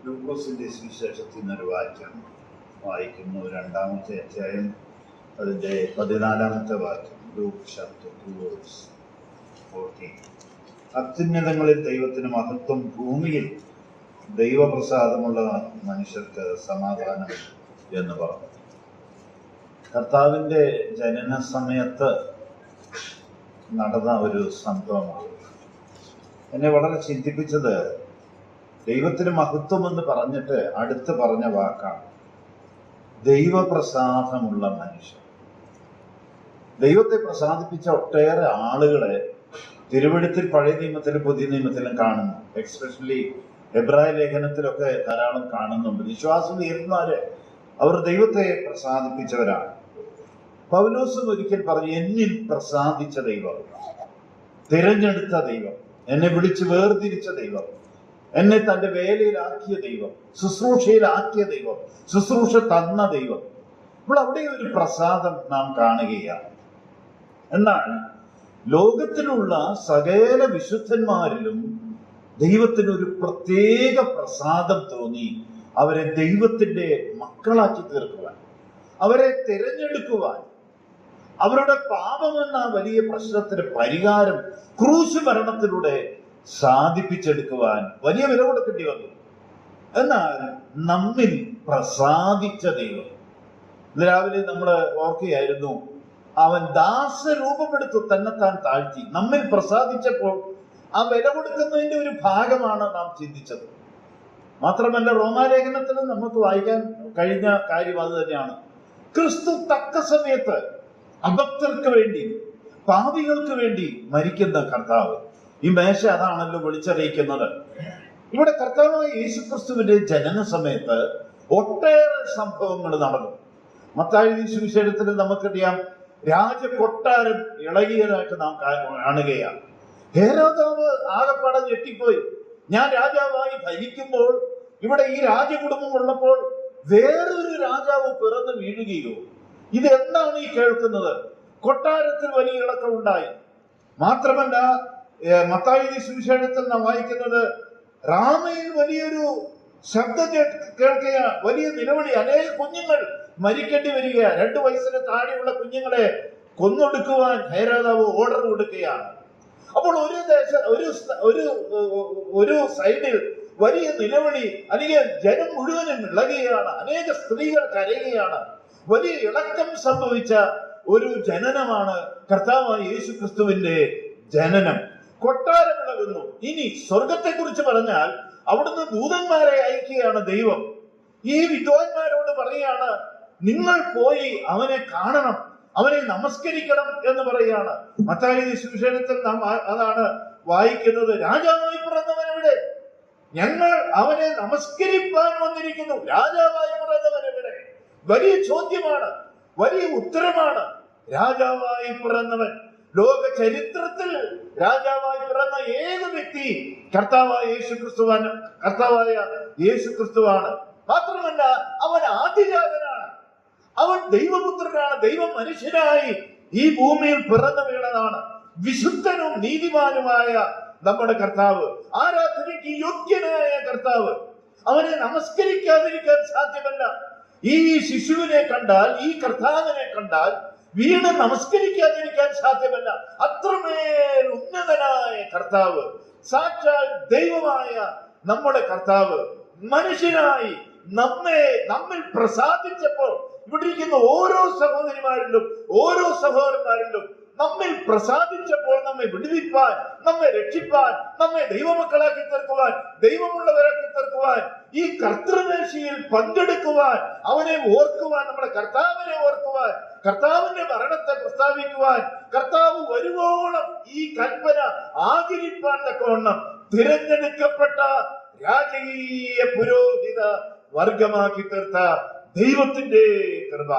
ലൂക്കോസിന്റെ സുവിശേഷത്തിൽ നിന്നൊരു വാക്യം വായിക്കുന്നു. 2-ാമത്തെ അധ്യായം അതിൻ്റെ 14-ാമത്തെ വാക്യം. Luke chapter 2:14. അത്യുന്നതങ്ങളിൽ ദൈവത്തിന് മഹത്വം, ഭൂമിയിൽ ദൈവപ്രസാദമുള്ള മനുഷ്യർക്ക് സമാധാനം എന്ന് പറഞ്ഞു. കർത്താവിൻ്റെ ജനന സമയത്ത് നടന്ന ഒരു സംഭവമാണ്. എന്നെ വളരെ ചിന്തിപ്പിച്ചത് ദൈവത്തിന് മഹത്വം എന്ന് പറഞ്ഞിട്ട് അടുത്ത് പറഞ്ഞ വാക്കാണ് ദൈവപ്രസാദമുള്ള മനുഷ്യൻ. ദൈവത്തെ പ്രസാദിപ്പിച്ച ഒട്ടേറെ ആളുകളെ തിരുവെഴുത്തിൽ പഴയ നിയമത്തിലും പുതിയ നിയമത്തിലും കാണുന്നു. എക്സ്പെഷ്യലി എബ്രായ ലേഖനത്തിലൊക്കെ ധാരാളം കാണുന്നുണ്ട്. വിശ്വാസവീരന്മാര് അവർ ദൈവത്തെ പ്രസാദിപ്പിച്ചവരാണ്. പൗലോസും ഒരിക്കൽ പറഞ്ഞു, എന്നിൽ പ്രസാദിച്ച ദൈവം, തിരഞ്ഞെടുത്ത ദൈവം, എന്നെ വിളിച്ച് വേർതിരിച്ച ദൈവം, എന്നെ തൻ്റെ വേലയിലാക്കിയ ദൈവം, ശുശ്രൂഷയിലാക്കിയ ദൈവം, ശുശ്രൂഷ തന്ന ദൈവം. ഇപ്പോൾ അവിടെ ഒരു പ്രസാദം നാം കാണുകയാണ്. എന്നാൽ ലോകത്തിലുള്ള സകല വിശുദ്ധന്മാരിലും ദൈവത്തിനൊരു പ്രത്യേക പ്രസാദം തോന്നി അവരെ ദൈവത്തിൻ്റെ മക്കളാക്കി തീർക്കുവാൻ, അവരെ തിരഞ്ഞെടുക്കുവാൻ, അവരുടെ പാപമെന്ന വലിയ പ്രശ്നത്തിന് പരിഹാരം ക്രൂശ് മരണത്തിലൂടെ സാധിപ്പിച്ചെടുക്കുവാൻ വലിയ വില കൊടുക്കേണ്ടി വന്നു. എന്നാൽ നമ്മിൽ പ്രസാദിച്ച ദൈവം, ഇന്ന് രാവിലെ നമ്മൾ ഓർക്കുകയായിരുന്നു, അവൻ ദാസരൂപമെടുത്തു തന്നെത്താൻ താഴ്ത്തി. നമ്മിൽ പ്രസാദിച്ചപ്പോൾ ആ വില കൊടുക്കുന്നതിന്റെ ഒരു ഭാഗമാണ് നാം ചിന്തിച്ചത്. മാത്രമല്ല റോമാലേഖനത്തിൽ നമുക്ക് വായിക്കാൻ കഴിഞ്ഞ കാര്യം അത് തന്നെയാണ്. ക്രിസ്തു തക്ക സമയത്ത് അഭക്തർക്ക് വേണ്ടി, പാപികൾക്ക് വേണ്ടി മരിക്കുന്ന കർത്താവ്. ഈ മേശ അതാണല്ലോ വിളിച്ചറിയിക്കുന്നത്. ഇവിടെ കർത്താവായ യേശുക്രിസ്തുവിന്റെ ജനന സമയത്ത് ഒട്ടേറെ സംഭവങ്ങൾ നടന്നു. മത്തായി സുവിശേഷത്തിൽ നമുക്കറിയാം, രാജകൊട്ടാരം ഇളകിയതായിട്ട് നാം കാണുകയാണ്. ഹേരോദാവ് ആകപ്പാടെ ഞെട്ടിപ്പോയി. ഞാൻ രാജാവായി ഭരിക്കുമ്പോൾ, ഇവിടെ ഈ രാജകുടുംബം ഉള്ളപ്പോൾ വേറൊരു രാജാവ് പിറന്നു വീഴുകയോ? ഇതെന്താണ് ഈ കേൾക്കുന്നത്? കൊട്ടാരത്തിൽ വലിയ ഇളക്കം ഉണ്ടായി. മാത്രമല്ല മത്തായി സുവിശേഷത്തിൽ നാം വായിക്കുന്നത്, റാമയിൽ വലിയൊരു ശബ്ദം കേൾക്കുകയാണ്, വലിയ നിലവിളി. അനേക കുഞ്ഞുങ്ങൾ മരിക്കേണ്ടി വരിക. 2 വയസ്സിന് താഴെയുള്ള കുഞ്ഞുങ്ങളെ കൊന്നൊടുക്കുവാൻ ഹേരോദാവ് ഓർഡർ കൊടുക്കുകയാണ്. അപ്പോൾ ഒരു സൈഡിൽ വലിയ നിലവിളി, അല്ലെങ്കിൽ ജനം മുഴുവനും ഇളകുകയാണ്, അനേക സ്ത്രീകൾ കരയുകയാണ്. വലിയ ഇളക്കം സംഭവിച്ച ഒരു ജനനമാണ് കർത്താവായ യേശുക്രിസ്തുവിന്റെ ജനനം. കൊട്ടാരം ഇളകുന്നു. ഇനി സ്വർഗത്തെ കുറിച്ച് പറഞ്ഞാൽ അവിടുന്ന് ദൂതന്മാരെ അയക്കുകയാണ് ദൈവം. ഈ വിദ്വാൻമാരോട് പറയാണ്, നിങ്ങൾ പോയി അവനെ കാണണം, അവനെ നമസ്കരിക്കണം എന്ന് പറയുകയാണ്. മത്തായി സുവിശേഷത്തിൽ നാം അതാണ് വായിക്കുന്നത്. രാജാവായി പിറന്നവൻ എവിടെ? ഞങ്ങൾ അവനെ നമസ്കരിപ്പാൻ വന്നിരിക്കുന്നു. രാജാവായി പിറന്നവൻ എവിടെ? വലിയ ചോദ്യമാണ്, വലിയ ഉത്തരമാണ്. രാജാവായി പിറന്നവൻ, ലോക ചരിത്രത്തിൽ രാജാവായി പിറന്ന ഏക വ്യക്തി കർത്താവായ യേശുക്രിസ്തുവാണ്. മാത്രമല്ല അവൻ ആദിജാതനാണ്, അവൻ ദൈവപുത്രനാണ്, ദൈവ മനുഷ്യനായി ഈ ഭൂമിയിൽ പിറന്നു വീണതാണ്. വിശുദ്ധനും നീതിമാനുമായ നമ്മുടെ കർത്താവ്, ആരാധനയ്ക്ക് യോഗ്യനായ കർത്താവ്. അവനെ നമസ്കരിക്കാതിരിക്കാൻ സാധ്യമല്ല. ഈ ശിശുവിനെ കണ്ടാൽ, ഈ കർത്താവിനെ കണ്ടാൽ വീണ് നമസ്കരിക്കാതിരിക്കാൻ സാധ്യമല്ല. അത്രമേൽ ഉന്നതനായ കർത്താവ്, സാക്ഷാൽ ദൈവമായ നമ്മുടെ കർത്താവ് മനുഷ്യനായി നമ്മിൽ പ്രസാദിച്ചപ്പോൾ, ഇവിടെ ഇരിക്കുന്ന ഓരോ സഹോദരിമാരിലും ഓരോ സഹോദരന്മാരിലും നമ്മിൽ പ്രസാദിച്ചപ്പോൾ നമ്മെ വിടുവിപ്പാൻ, നമ്മെ രക്ഷിപ്പാൻ, നമ്മെ ദൈവമക്കളാക്കി തീർക്കുവാൻ, ദൈവമുള്ളവരാക്കി തീർക്കുവാൻ, ഈ കർത്തൃമേശയിൽ പങ്കെടുക്കുവാൻ, അവനെ ഓർക്കുവാൻ, നമ്മുടെ കർത്താവിനെ ഓർക്കുവാൻ, കർത്താവിന്റെ മരണത്തെ പ്രസ്താവിക്കുവാൻ, കർത്താവ് വരുവോളം ഈ കൽപ്പന ആചരിപ്പാൻ തക്കവണ്ണം തിരഞ്ഞെടുക്കപ്പെട്ട രാജകീയ പുരോഹിത വർഗമാക്കി തീർത്ത ദൈവത്തിന്റെ കൃപ,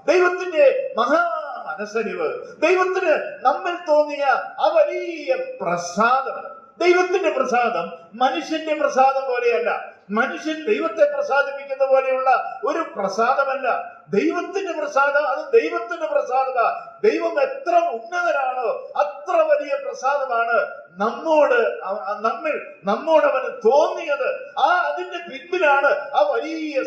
ദൈവത്തിന്റെ മഹാ മനസ്സരിവ്, ദൈവത്തിന് നമ്മിൽ തോന്നിയ ആ വലിയ പ്രസാദം. ദൈവത്തിന്റെ പ്രസാദം മനുഷ്യന്റെ പ്രസാദം പോലെയല്ല. മനുഷ്യൻ ദൈവത്തെ പ്രസാദിപ്പിക്കുന്ന പോലെയുള്ള ഒരു പ്രസാദമല്ല. ദൈവത്തിന്റെ പ്രസാദം അത് ദൈവത്തിന്റെ പ്രസാദത. ദൈവം എത്ര ഉന്നതനാണോ അത്ര വലിയ പ്രസാദമാണ് നമ്മോട് അവന് തോന്നിയത്. അതിന്റെ പിൻപിലാണ് ആ വലിയ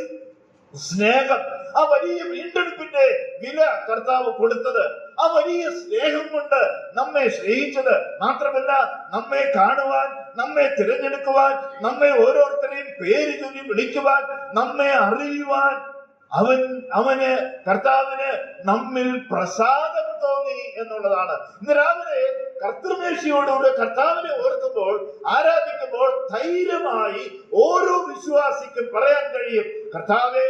സ്നേഹം, ആ വലിയ വീണ്ടെടുപ്പിന്റെ വില കർത്താവ് കൊടുത്തത്. ആ വലിയ സ്നേഹം കൊണ്ട് നമ്മെ സ്നേഹിച്ചത് മാത്രമല്ല, നമ്മെ കാണുവാൻ, നമ്മെ തിരഞ്ഞെടുക്കുവാൻ, നമ്മെ ഓരോരുത്തരെയും പേര് ചൊല്ലി വിളിക്കുവാൻ, നമ്മെ അറിയുവാൻ അവന് കർത്താവിന് നമ്മിൽ പ്രസാദം തോന്നി എന്നുള്ളതാണ്. ഇന്ന് രാവിലെ കർത്തൃമേശയോടുകൂടെ കർത്താവിനെ ഓർക്കുമ്പോൾ, ആരാധിക്കുമ്പോൾ ധൈര്യമായി ഓരോ വിശ്വാസിക്കും പറയാൻ കഴിയും, കർത്താവേ,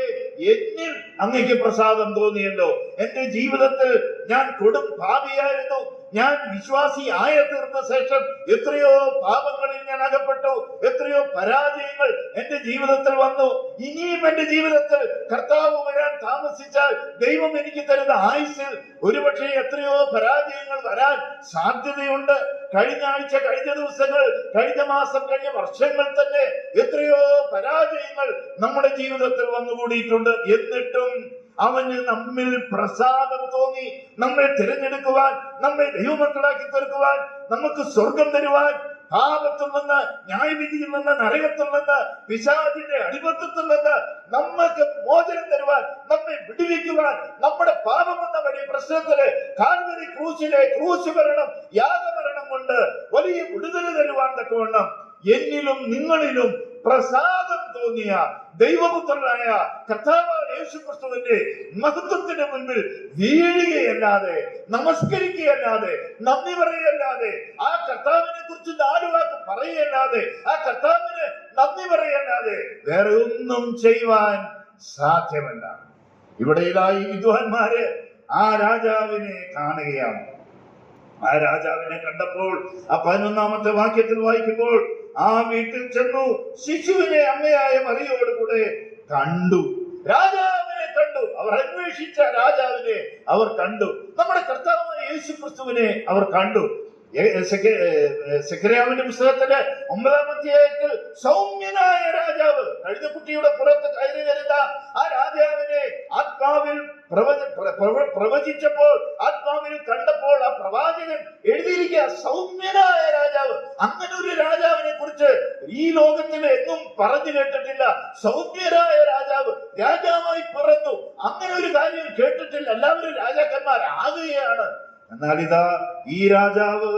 എന്നിൽ അങ്ങയ്ക്ക് പ്രസാദം തോന്നിയല്ലോ. എന്റെ ജീവിതത്തിൽ ഞാൻ കൊടും പാപിയായിരുന്നു. ഞാൻ വിശ്വാസി ആയ തീർന്ന ശേഷം എത്രയോ പാപങ്ങളിൽ ഞാൻ അകപ്പെട്ടു, എത്രയോ പരാജയങ്ങൾ എന്റെ ജീവിതത്തിൽ വന്നു. ഇനിയും എന്റെ ജീവിതത്തിൽ കർത്താവ് വരാൻ താമസിച്ചാൽ ദൈവം എനിക്ക് തരുന്ന ആയുസ്സിൽ ഒരുപക്ഷെ എത്രയോ പരാജയങ്ങൾ വരാൻ സാധ്യതയുണ്ട്. കഴിഞ്ഞ ആഴ്ച, കഴിഞ്ഞ ദിവസങ്ങൾ, കഴിഞ്ഞ മാസം, കഴിഞ്ഞ വർഷങ്ങൾ തന്നെ എത്രയോ പരാജയങ്ങൾ നമ്മുടെ ജീവിതത്തിൽ വന്നുകൂടിയിട്ടുണ്ട്. എന്നിട്ടും അവന് നമ്മിൽ പ്രസാദം തോന്നി നമ്മെ തിരഞ്ഞെടുക്കുവാൻ, നമ്മെ ദൈവമക്കളാക്കി തീർക്കുവാൻ, നമുക്ക് സ്വർഗം തരുവാൻ, പാപത്തിൽ നിന്ന്, ന്യായവിധിയിൽ നിന്ന്, നരകത്തിൽ നിന്ന്, പിശാചിന്റെ അടിമത്തത്തിൽ നിന്ന് നമ്മൾക്ക് മോചനം തരുവാൻ, നമ്മെ വിടുവിക്കുവാൻ, നമ്മുടെ പാപമെന്ന വലിയ പ്രശ്നത്തില് കാൽവരി ക്രൂശിലെ ക്രൂശുമരണം, യാഗമരണം കൊണ്ട് വലിയ വിടുതൽ തരുവാൻ തക്കവണ്ണം എന്നിലും നിങ്ങളിലും പ്രസാദം തോന്നിയ ദൈവപുത്രനായ കർത്താവായ യേശുക്രിസ്തുവിന്റെ മഹത്വത്തിന് മുൻപിൽ വീഴുകയല്ലാതെ, നമസ്കരിക്കുകയല്ലാതെ, നന്ദി പറയുകയല്ലാതെ, ആ കർത്താവിനെ കുറിച്ച് 4 വാക്ക് പറയുകയല്ലാതെ, ആ കർത്താവിന് നന്ദി പറയുകയല്ലാതെ വേറെ ഒന്നും ചെയ്യുവാൻ സാധ്യമല്ല. ഇവിടെയായി വിദ്വാൻമാര് ആ രാജാവിനെ കാണുകയാണ്. ആ രാജാവിനെ കണ്ടപ്പോൾ ആ 11-ാമത്തെ വാക്യത്തിൽ വായിക്കുമ്പോൾ, ആ വീട്ടിൽ ചെന്നു ശിശുവിനെ അമ്മയായ മറിയോടുകൂടെ കണ്ടു. രാജാവിനെ കണ്ടു. അവർ അന്വേഷിച്ച രാജാവിനെ അവർ കണ്ടു. നമ്മുടെ കർത്താവായ യേശുക്രിസ്തുവിനെ അവർ കണ്ടു. സെഖര്യാവിന്റെ പുസ്തകത്തിലെ 9-ാം അധ്യായത്തിൽ സൗമ്യനായ രാജാവ്, കഴുത കുട്ടിയുടെ പുറത്ത് കയറി വരുന്ന ആ രാജാവിനെ ആത്മാവിൽ പ്രവചിച്ചപ്പോൾ, ആത്മാവിൽ കണ്ടപ്പോൾ ആ പ്രവാചകൻ എഴുതിയിരിക്കുക സൗമ്യനായ രാജാവ്. അങ്ങനെ ഒരു രാജാവിനെ കുറിച്ച് ഈ ലോകത്തിൽ എങ്ങും പറഞ്ഞു കേട്ടിട്ടില്ല. സൗമ്യനായ രാജാവ് രാജാവായി പിറന്നു, അങ്ങനെ ഒരു കാര്യം കേട്ടിട്ടില്ല. എല്ലാവരും രാജാക്കന്മാരാകുകയാണ്. എന്നാൽ ഇതാ ഈ രാജാവ്,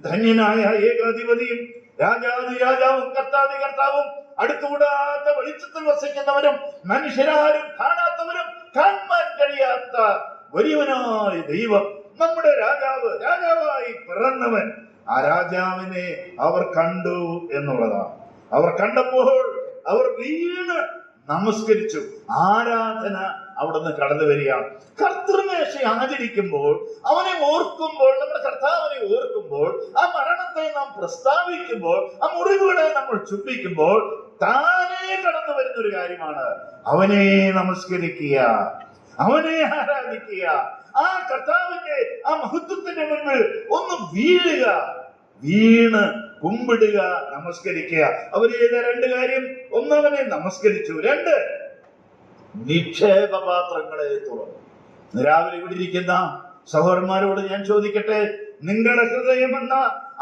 ധന്യനായ ഏകാധിപതിയും രാജാവും കർത്താവും അടുത്തുകൂടാത്ത വെളിച്ചത്തിൽ വസിക്കുന്നവരും മനുഷ്യരാരും കാണാത്തവരും കാണാൻ കഴിയാത്ത വലിയവനായ ദൈവം, നമ്മുടെ രാജാവായി പിറന്നവൻ, ആ രാജാവിനെ അവർ കണ്ടു എന്നുള്ളതാണ്. അവർ കണ്ടപ്പോൾ അവർ വീണ് നമസ്കരിച്ചു. ആരാധന അവിടുന്ന് കടന്നു വരികയാണ്. കർത്തൃമേശ ആചരിക്കുമ്പോൾ, അവനെ ഓർക്കുമ്പോൾ, നമ്മുടെ കർത്താവിനെ ഓർക്കുമ്പോൾ, ആ മരണത്തെ നാം പ്രസ്താവിക്കുമ്പോൾ, ആ മുറിവുകളെ നമ്മൾ ചുംബിക്കുമ്പോൾ താനേ കടന്നു വരുന്ന ഒരു കാര്യമാണ് അവനെ നമസ്കരിക്കുക, അവനെ ആരാധിക്കുക, ആ കർത്താവിന്റെ ആ മഹത്വത്തിന്റെ മുൻപിൽ ഒന്ന് വീണ് കുമ്പിടുക, നമസ്കരിക്കുക. അവര് ചെയ്ത 2 കാര്യം: ഒന്ന്, അവനെ നമസ്കരിച്ചു; 2, നിക്ഷേപപാത്രങ്ങളെ തുറന്നു. രാവിലെ ഇവിടെ ഇരിക്കുന്ന സഹോദരന്മാരോട് ഞാൻ ചോദിക്കട്ടെ, നിങ്ങളുടെ ഹൃദയമെന്ന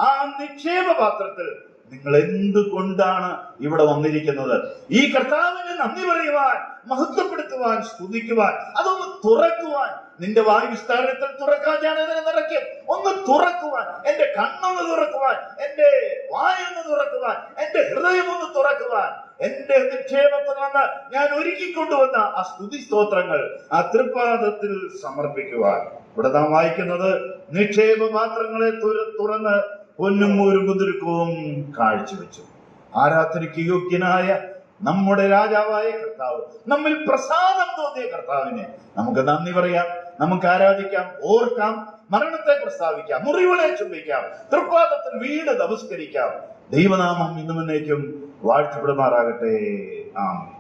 ആ നിക്ഷേപപാത്രത്തിൽ നിങ്ങൾ എന്തുകൊണ്ടാണ് ഇവിടെ വന്നിരിക്കുന്നത്? ഈ കർത്താവിന് നന്ദി പറയുവാൻ, മഹത്വപ്പെടുത്തുവാൻ, സ്തുതിക്കുവാൻ, അതൊന്ന് തുറക്കുവാൻ. നിന്റെ വായു വിസ്താരത്തിൽ തുറക്കാൻ ഞാൻ അതിനെ നിറയ്ക്കും. ഒന്ന് തുറക്കുവാൻ, എന്റെ കണ്ണൊന്ന് തുറക്കുവാൻ, എന്റെ വായൊന്ന് തുറക്കുവാൻ, എന്റെ ഹൃദയം ഒന്ന് തുറക്കുവാൻ, എന്റെ നിക്ഷേപത്തിൽ നിന്ന് ഞാൻ ഒരുക്കിക്കൊണ്ടുവന്ന ആ സ്തുതി സ്തോത്രങ്ങൾ ആ തൃപ്പാദത്തിൽ സമർപ്പിക്കുവാൻ. ഇവിടെ നാം വായിക്കുന്നത്, നിക്ഷേപപാത്രങ്ങളെ തുറന്ന് പൊന്നും മുരുകുതിരുക്കവും കാഴ്ചവെച്ചു. ആരാധനയ്ക്ക് യോഗ്യനായ നമ്മുടെ രാജാവായ കർത്താവ്, നമ്മിൽ പ്രസാദം തോന്നിയ കർത്താവിനെ നമുക്ക് നന്ദി പറയാം, നമുക്ക് ആരാധിക്കാം, ഓർക്കാം, മരണത്തെ പ്രസ്താവിക്കാം, മുറിവുകളെ ചുംബിക്കാം, തൃപ്പാദത്തിൽ വീട് നമസ്കരിക്കാം. ദൈവനാമം ഇന്നും എന്നേക്കും വാഴ്ത്തപ്പെടുമാറാകട്ടെ. ആമേൻ.